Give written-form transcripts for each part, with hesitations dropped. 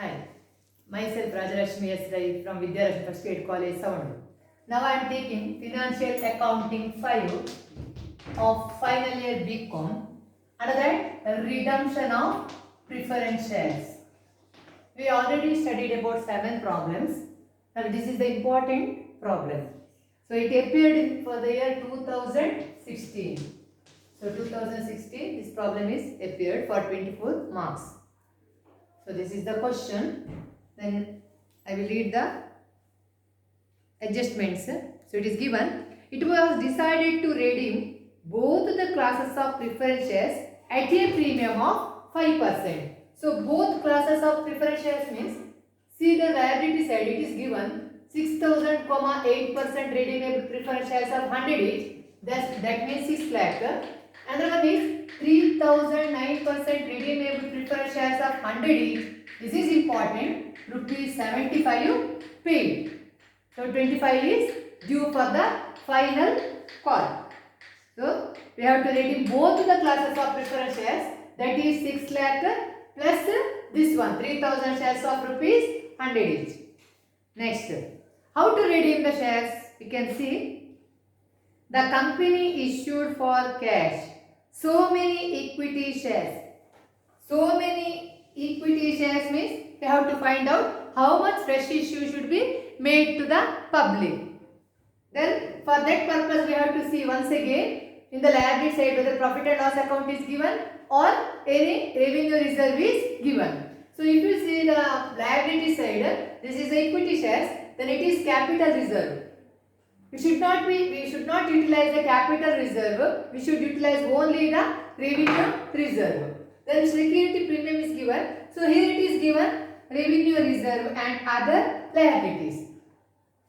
Hi, myself Rajalakshmi S. Rai from Vidyalakshmi State College, Sound. Now I am taking Financial Accounting 5 of final year BCom. Under that, redemption of preference shares. We already studied about 7 problems. Now this is the important problem. So it appeared for the year 2016. So 2016, this problem is appeared for 24 marks. So this is the question. Then I will read the adjustments. So it is given. It was decided to redeem both the classes of preference shares at a premium of 5%. So both classes of preference shares means, see the liability side, it is given 6,000, 8% redeemable preference shares of 100 each. That means 6 lakh. Another one is 3,009% redeemable preference shares of 100 each. This is important. Rupees 75 paid. So 25 is due for the final call. So we have to redeem both the classes of preference shares. That is 6 lakh plus this one 3,000 shares of rupees 100 each. Next, how to redeem the shares? We can see the company issued for cash so many equity shares. So many equity shares means we have to find out how much fresh issue should be made to the public. Then for that purpose we have to see once again in the liability side whether profit and loss account is given or any revenue reserve is given. So if you see the liability side, this is the equity shares, then it is capital reserve. We should not utilize the capital reserve. We should utilize only the revenue reserve. Then security premium is given. So here it is given revenue reserve and other liabilities.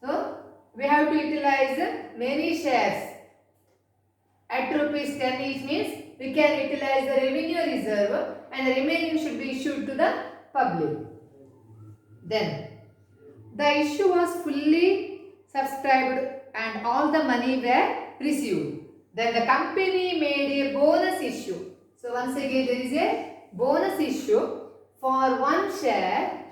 So we have to utilize many shares at rupees 10 each means we can utilize the revenue reserve and the remaining should be issued to the public. Then the issue was fully subscribed and all the money were received. Then the company made a bonus issue. So once again there is a bonus issue for 1 share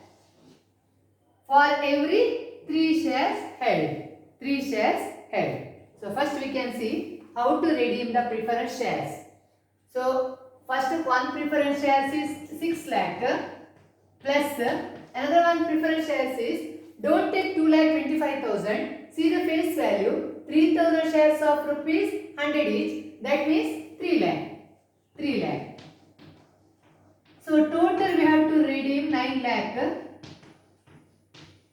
for every 3 shares held. 3 shares held. So first we can see how to redeem the preference shares. So first one preference shares is 6 lakh plus another one preference shares is, don't take 2,25,000. See the face value, 3,000 shares of rupees 100 each. That means 3 lakh. 3 lakh. So total we have to redeem 9 lakh.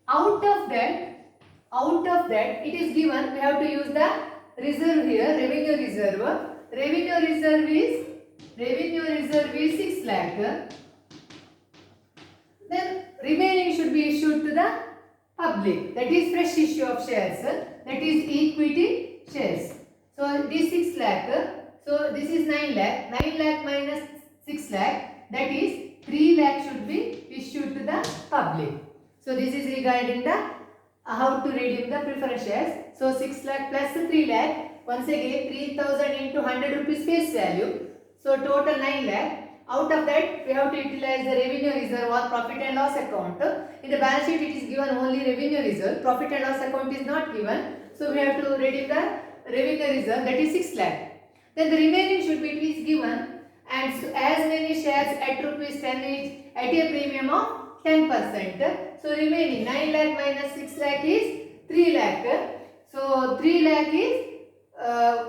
Out of that it is given we have to use the reserve here, revenue reserve. Revenue reserve is 6 lakh. Then remaining should be issued to the public. That is fresh issue of shares. That is equity shares. So this 6 lakh. So this is 9 lakh. 9 lakh minus 6 lakh. That is 3 lakh should be issued to the public. So this is regarding the how to redeem the preference shares. So 6 lakh plus 3 lakh. Once again 3,000 into 100 rupees face value. So total 9 lakh. Out of that we have to utilize the revenue reserve or profit and loss account. In the balance sheet it is given only revenue reserve. Profit and loss account is not given. So we have to redeem the revenue reserve, that is 6 lakh. Then the remaining should be, it is given and so as many shares at rupees 10 each at a premium of 10%. So remaining 9 lakh minus 6 lakh is 3 lakh. So 3 lakh is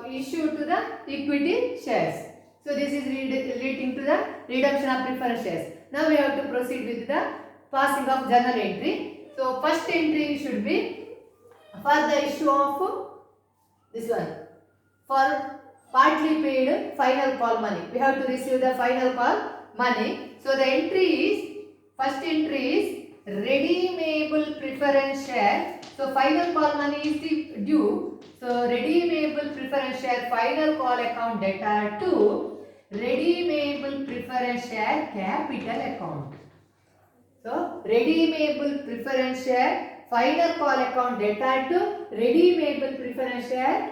issued to the equity shares. So this is relating to the redemption of preference shares. Now we have to proceed with the passing of journal entry. So first entry should be for the issue of this one, for partly paid final call money. We have to receive the final call money. So the entry is, first entry is redeemable preference share. So final call money is due. So redeemable preference share final call account debtor to redeemable preference share capital account. So redeemable preference share final call account debtor to redeemable preference share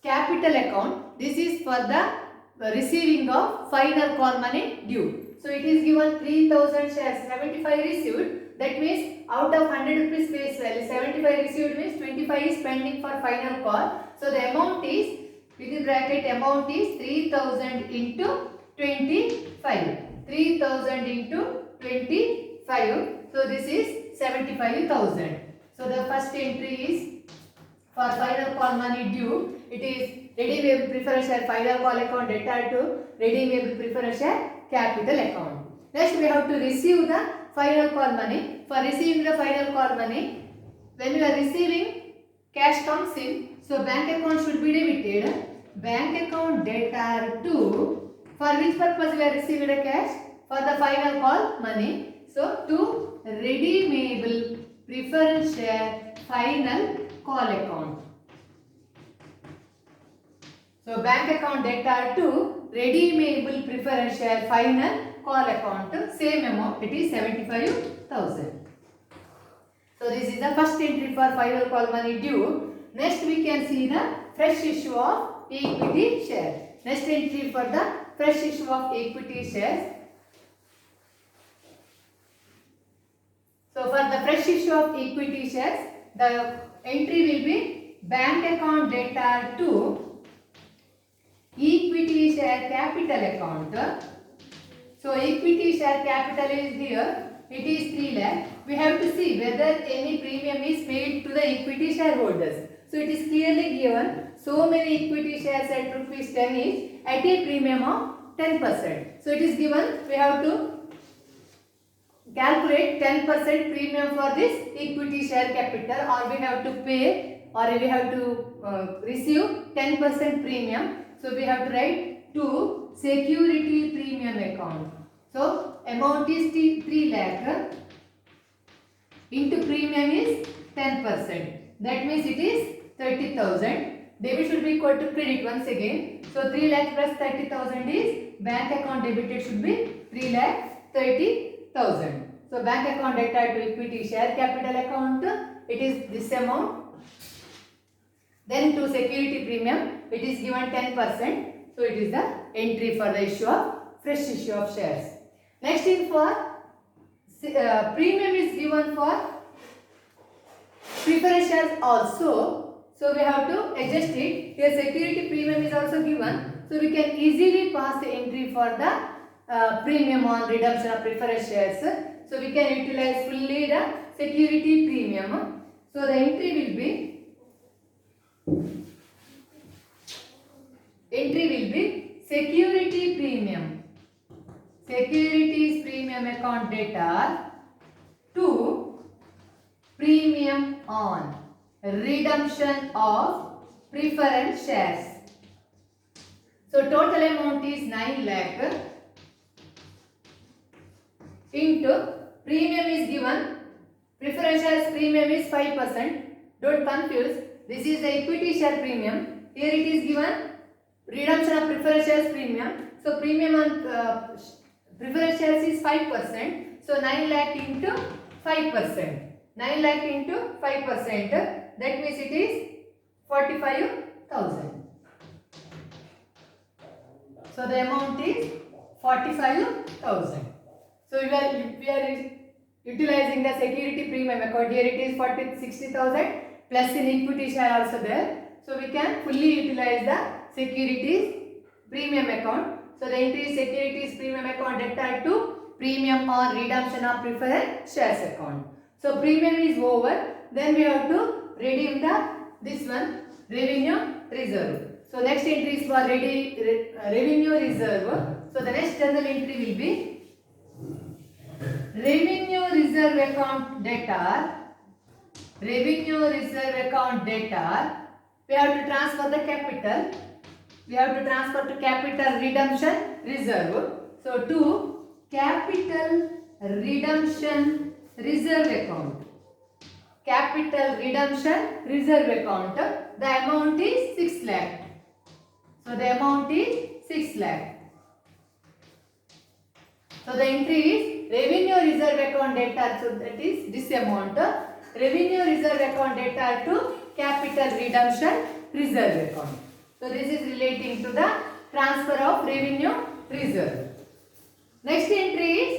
capital account. This is for the receiving of final call money due. So it is given 3000 shares, 75 received. That means out of 100 rupees face value, 75 received means 25 is pending for final call. So the amount is, within bracket, amount is 3000 into 25. 3000 into 25. So this is 75,000. So the first entry is for final call money due. It is redeemable preference share final call account debtor to redeemable preference share capital account. Next we have to receive the final call money. For receiving the final call money, when you are receiving, cash comes in, so bank account should be debited. Bank account debtor to, for which purpose we are receiving the cash? For the final call money. So to redeemable preference share final call account. So bank account debtor to redeemable preference share final call account, same amount, it is 75,000. So this is the first entry for final call money due. Next we can see the fresh issue of equity share. Next entry for the fresh issue of equity shares. So for the fresh issue of equity shares, the entry will be bank account debtor to equity share capital account. So equity share capital is here, it is 3 lakh. We have to see whether any premium is paid to the equity shareholders. So it is clearly given, so many equity shares at rupees 10 each at a premium of 10%. So it is given, we have to calculate 10% premium for this equity share capital, or we have to pay, or we have to receive 10% premium. So we have to write to security premium account. So amount is 3 lakh into premium is 10%. That means it is 30,000. Debit should be equal to credit once again. So 3 lakh plus 30,000 is bank account debited should be 3 lakh 30,000. So bank account debtor to equity share capital account, it is this amount. Then to security premium, it is given 10%. So it is the entry for the issue of fresh issue of shares. Next is for premium is given for preference shares also. So we have to adjust it. Here security premium is also given. So we can easily pass the entry for the premium on redemption of preference shares. So we can utilize fully the security premium. So the entry will be security premium. Securities premium account debtor to premium on redemption of preference shares. So total amount is 9 lakh into premium is given, preference shares premium is 5%. Don't confuse, this is the equity share premium. Here it is given redemption of preference shares premium. So premium on preference shares is 5%. So 9 lakh into 5%. 9 lakh into 5%. That means it is 45,000. So the amount is 45,000. So we are utilizing the security premium account. Here it is 60,000 plus in equity share also there. So we can fully utilize the securities premium account. So the entry is securities premium account debtor to premium on redemption of preference shares account. So premium is over. Then we have to redeem this one, revenue reserve. So next entry is for revenue reserve. So the next journal entry will be revenue reserve account debtor. Revenue reserve account debtor. We have to transfer the capital. We have to transfer to capital redemption reserve. So to capital redemption reserve account. Capital redemption reserve account. The amount is 6 lakh. So the amount is 6 lakh. So the entry is revenue reserve account debtor. So that is this amount. Revenue reserve account debtor to capital redemption reserve account. So this is relating to the transfer of revenue reserve. Next entry is,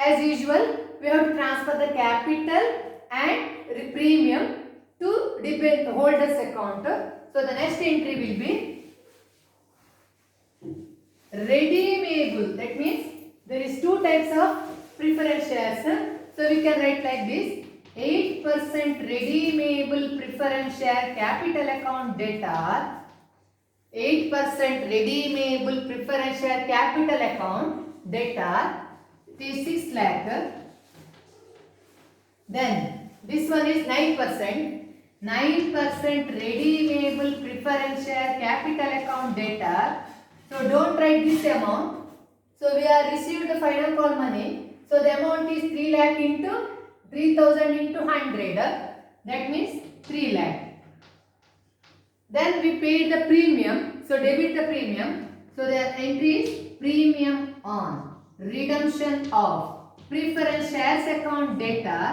as usual, we have to transfer the capital and premium to holders account. So the next entry will be redeemable. That means there is two types of preference shares. So we can write like this: 8% redeemable preference share capital account debtor. 8% redeemable preference share capital account debtor. It is 6 lakh. Then this one is 9%. 9% redeemable preference share capital account debtor. So don't write this amount. So we have received the final call money. So the amount is 3 lakh into 3000 into 100. That means 3 lakh. Then we paid the premium. So debit the premium. So the entry is premium on redemption of preference shares account debtor.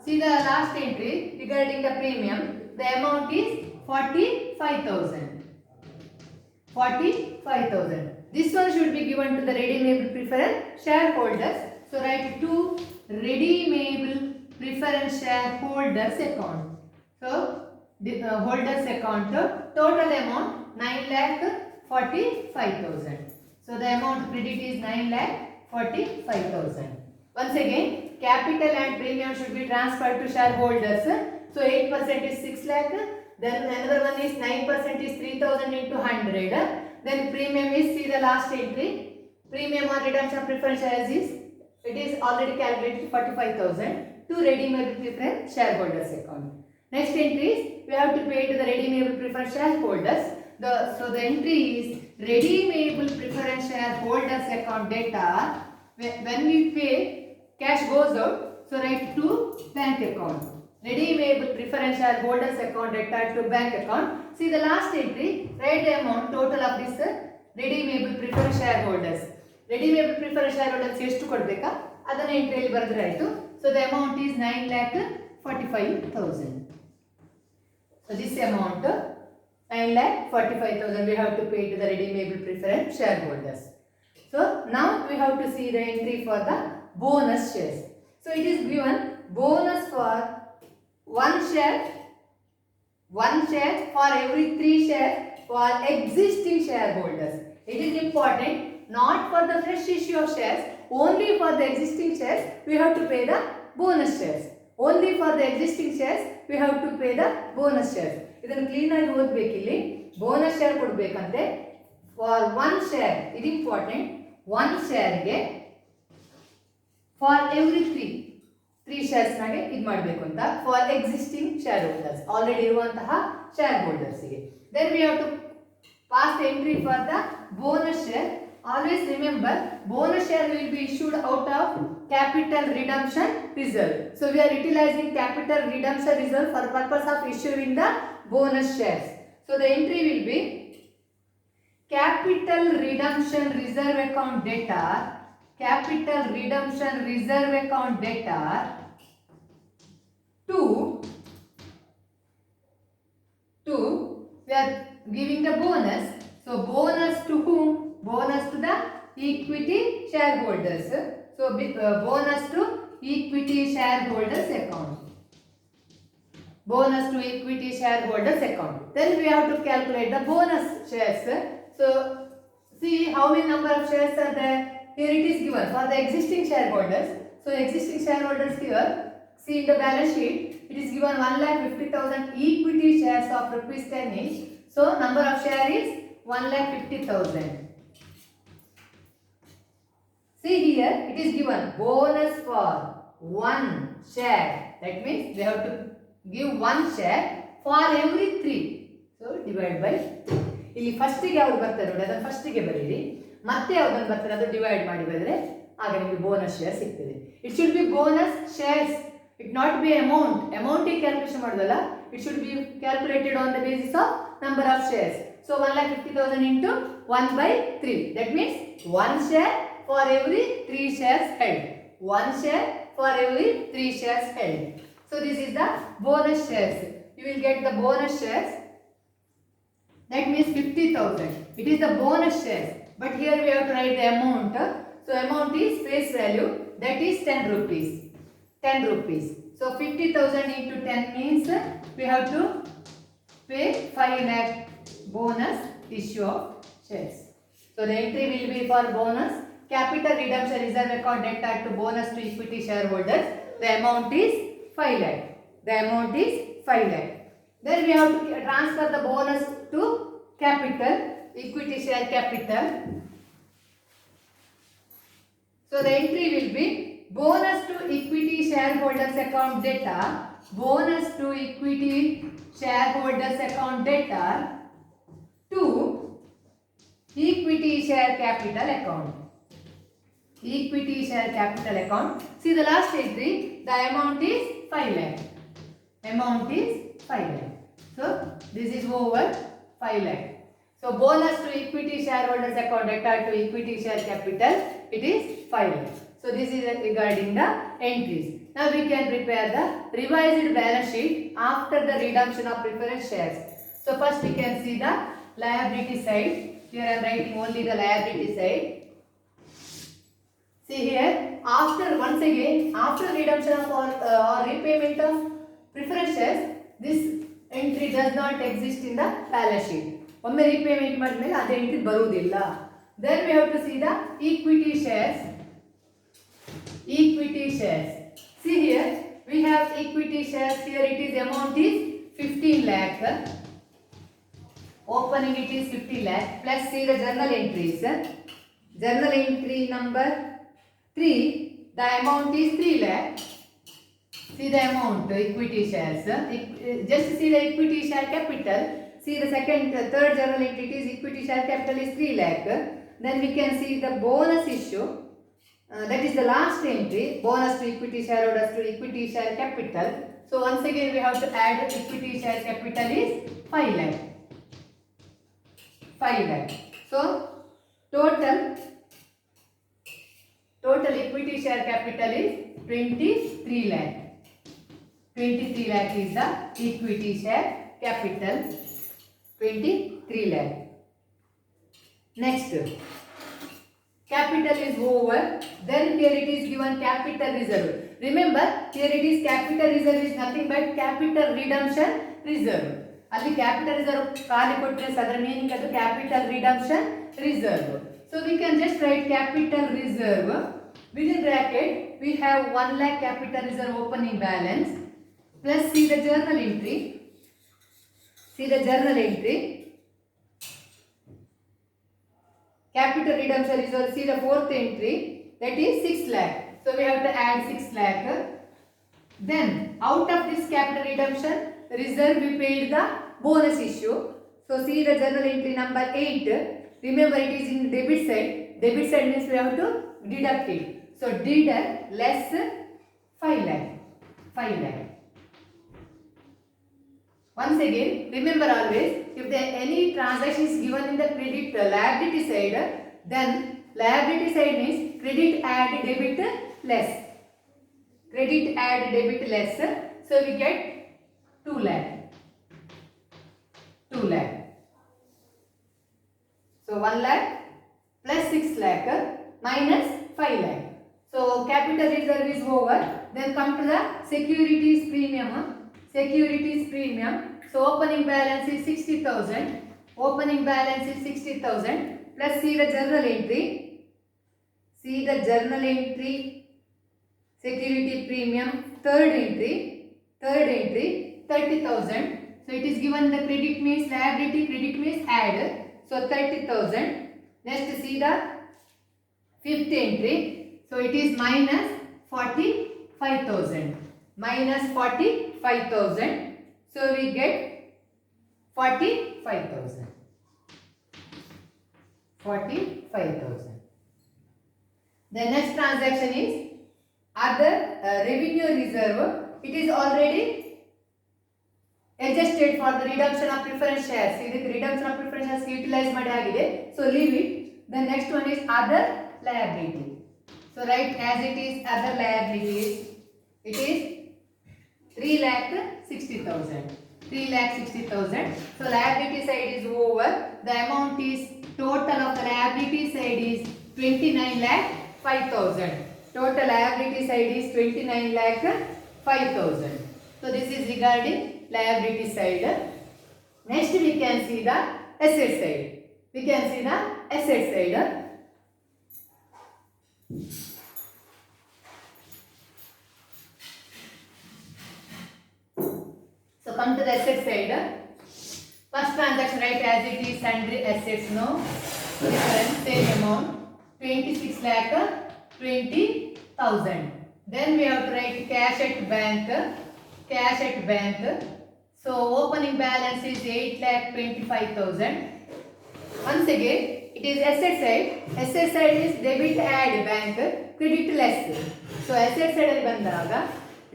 See the last entry regarding the premium. The amount is 45,000. 45,000. This one should be given to the redeemable preference shareholders. So write to redeemable preference shareholders account. So the holders account, total amount 9,45,000. So the amount credit is 9,45,000. Once again, capital and premium should be transferred to shareholders. So 8% is 6 lakh. Then another one is 9% is 3000 into 100. Then premium is, see the last entry. Premium on redemption of preference shares is, it is already calculated 45,000 to redeemable preference shareholders account. Next entry is, we have to pay to the redeemable preference shareholders. So the entry is redeemable preference shareholders account debtor. When we pay, cash goes out. So write to bank account. Redeemable preference shareholders account debtor to bank account. See the last entry. Write the amount total of this redeemable preference shareholders. Redeemable preference shareholders ಎಷ್ಟು ಕೊಡಬೇಕಾ ಅದನ್ನ ಎಂಟ್ರಿಯಲ್ಲಿ ಬರೆದ್ರೆ ಆಯ್ತು. So the amount is 9,45,000. So this amount 9,45,000 we have to pay to the redeemable preference shareholders. So now we have to see the entry for the bonus shares. So it is given bonus for one share for every 3 shares for existing shareholders. It is important, not for the fresh issue of shares, only for the existing shares we have to pay the bonus shares. Only for the existing shares we have to pay the bonus shares. ಇದನ್ನು clean ಆಗಿ ಓದಬೇಕು. ಇಲ್ಲಿ bonus share ಕೊಡಬೇಕಂತೆ for 1 share. ಇದು important. 1 ಶೇರ್ಗೆ for every 3 shares ನಾಗೆ ಇದು ಮಾಡಬೇಕು ಅಂತ for existing share holders, already ಇರುವಂತಹ ಶೇರ್ ಹೋಲ್ಡರ್ಸ್ಗೆ. Then we have to pass the entry for the bonus share. Always remember, bonus share will be issued out of capital redemption reserve. So we are utilizing capital redemption reserve for purpose of issuing the bonus shares. So the entry will be capital redemption reserve account debtor. Capital redemption reserve account debtor to we are giving the bonus. So bonus to whom? Bonus to the equity shareholders. So bonus to equity shareholders account. Bonus to equity shareholders account. Then we have to calculate the bonus shares. So see how many number of shares are there. Here it is given for the existing shareholders. So existing shareholders here, see in the balance sheet, it is given 1,50,000 equity shares of rupees 10 each. So number of share is 1,50,000. See here, it is given bonus for 1 share. That means we have to give 1 share for every 3. So divide by 3. ಇಲ್ಲಿ first ಗೆ ಯಾವುದು ಬರ್ತದೆ ನೋಡಿ ಅದನ್ನು first ಗೆ ಬರೀರಿ. ಮತ್ತೆ ಯಾವ್ದನ್ನು ಬರ್ತದೆ ಅದು ಡಿವೈಡ್ ಮಾಡಿ ಬರೆದ್ರೆ ಆಗ ನಿಮಗೆ ಬೋನಸ್ ಶೇರ್ ಸಿಗ್ತದೆ. It should be bonus shares. It not be amount. Amount ಗೆ ಕ್ಯಾಲ್ಕುಲೇಷನ್ ಮಾಡೋದಲ್ಲ. It should be calculated on the basis of number of shares. So 1,50,000 into 1/3. That means 1 share for every 3 shares held. 1 share for every 3 shares held. So this is the bonus shares. You will get the bonus shares. That means 50,000. It is the bonus shares. But here we have to write the amount. So So amount is face value, that is 10 rupees. 10 rupees. So 50,000 into 10 means we have to pay 5 lakh bonus issue of shares. So the entry will be for bonus capital redemption reserve account debtor to bonus to equity shareholders. The amount is 5 lakh. The amount is 5 lakh. Then we have to transfer the bonus to capital, equity share capital. So the entry will be bonus to equity shareholders account debtor, bonus to equity shareholders account debtor to equity share capital account. Equity share capital account. See the last entry, the amount is 5 lakh. Amount is 5 lakh. So this is over 5 lakh. So bonus to equity shareholders account debtor to equity share capital, it is 5 lakh. So this is regarding the entries. Now we can prepare the revised balance sheet after the redemption of preference shares. So first we can see the liability side. Here I am writing only the liability side. See here, after once again, after redemption of or repayment of preference shares, this entry does not exist in the balance sheet. ಒಮ್ಮೆ repayment ಮಾಡಿದ್ಮೇಲೆ ಅದೇ entry ಬರುವುದಿಲ್ಲ. Then we have to see the equity shares. Equity shares. See here, we have equity shares. Here it is amount is 15 lakh. Opening it is 50 lakh. Plus see the journal entries. Journal entry number 3. The amount is 3 lakh. See the amount equity shares. Just see the equity share capital. See the third journal entry is equity share capital is 3 lakh. Then we can see the bonus issue. That is the last entry, bonus to equity shareholders to equity share capital. So once again we have to add equity share capital is 5 lakh. 5 lakh. So total equity share capital is 23 lakh. 23 lakh is the equity share capital. 23 lakh. Next, capital is over. Then here it is given capital reserve. Remember, here it is capital reserve is nothing but capital redemption reserve. ಅಲ್ಲಿ capital reserve ಖಾಲಿ ಕೊಟ್ಟರೆ ಅದರ meaning ಅದು capital redemption reserve. So we can just write capital reserve. Within bracket we have 1 lakh capital reserve opening balance. Plus see the journal entry. See the journal entry. Capital redemption reserve. See the fourth entry. That is 6 lakh. So we have to add 6 lakh. Then out of this capital redemption reserve we paid the bonus issue. So see the journal entry number 8. Remember it is in debit side. Debit side means we have to deduct it. So deduct less 5 lakh. 5 lakh. Once again, remember always, if there any transaction is given in the credit liability side, then liability side means credit add debit less. Credit add debit less. So we get 2 lakh. 2 lakh. So 1 lakh plus 6 lakh minus 5 lakh. So capital reserve is over. Then come to the securities premium. Securities premium. So opening balance is 60,000. Opening balance is 60,000. Plus see the journal entry. See the journal entry. Security premium. Third entry. 30,000. So it is given the credit means liability. Credit means add. So 30,000. Next see the fifth entry. So it is minus 45,000. Minus 45,000. So we get 45,000. 45,000. The next transaction is other revenue reserve. It is already adjusted for the redemption of preference shares. See the redemption of preference shares utilized madagide. So leave it. The next one is other liability. So write as it is other liabilities. It is 3,60,000. 3,60,000. So liability side is over. The amount is total of the liability side is 29 lakh 5,000. Total liability side is 29 lakh 5,000. So this is regarding liability side. Next we can see the asset side. We can see the asset side. So come to the asset side. First transaction, write as it is sundry assets, no difference, same amount, 26 lakh 20,000. Then we have to write cash at bank, cash at bank. So opening balance is 8 lakh 25,000. Once again, it is asset side. Asset side is debit add bank, credit less. So asset side ಅಲ್ಲಿ ಬಂದಾಗ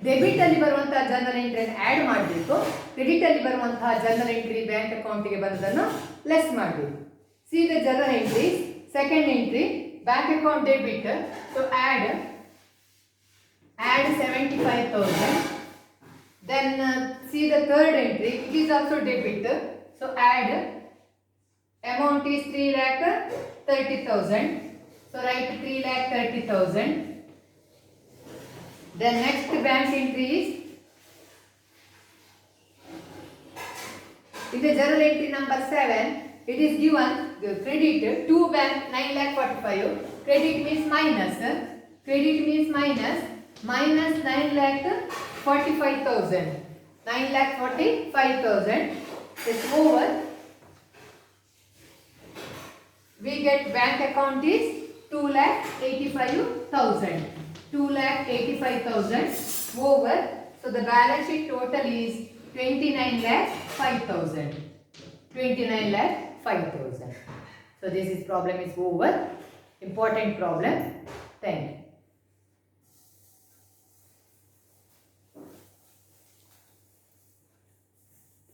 debit ಅಲ್ಲಿ ಬರುವಂತಹ general ಎಂಟ್ರಿಯನ್ನು add ಮಾಡಬೇಕು, credit ಅಲ್ಲಿ ಬರುವಂತಹ general entry bank account ಗೆ ಬಂದದನ್ನು less ಮಾಡಬೇಕು. C the general entry, second entry bank account debit, so add 75,000. Then see the third entry, it is also debit, so add amount is 3,30,000, so write 3,30,000. Then next bank entry is in the journal entry number 7, it is given credit to bank 9,45,000. Credit means minus, credit means minus 9,45,000. 9,45,000 is over. We get bank account is 2,85,000. 2,85,000 over. So the balance sheet total is 29,05,000. 29,05,000. So this is problem is over. Important problem. Thank you.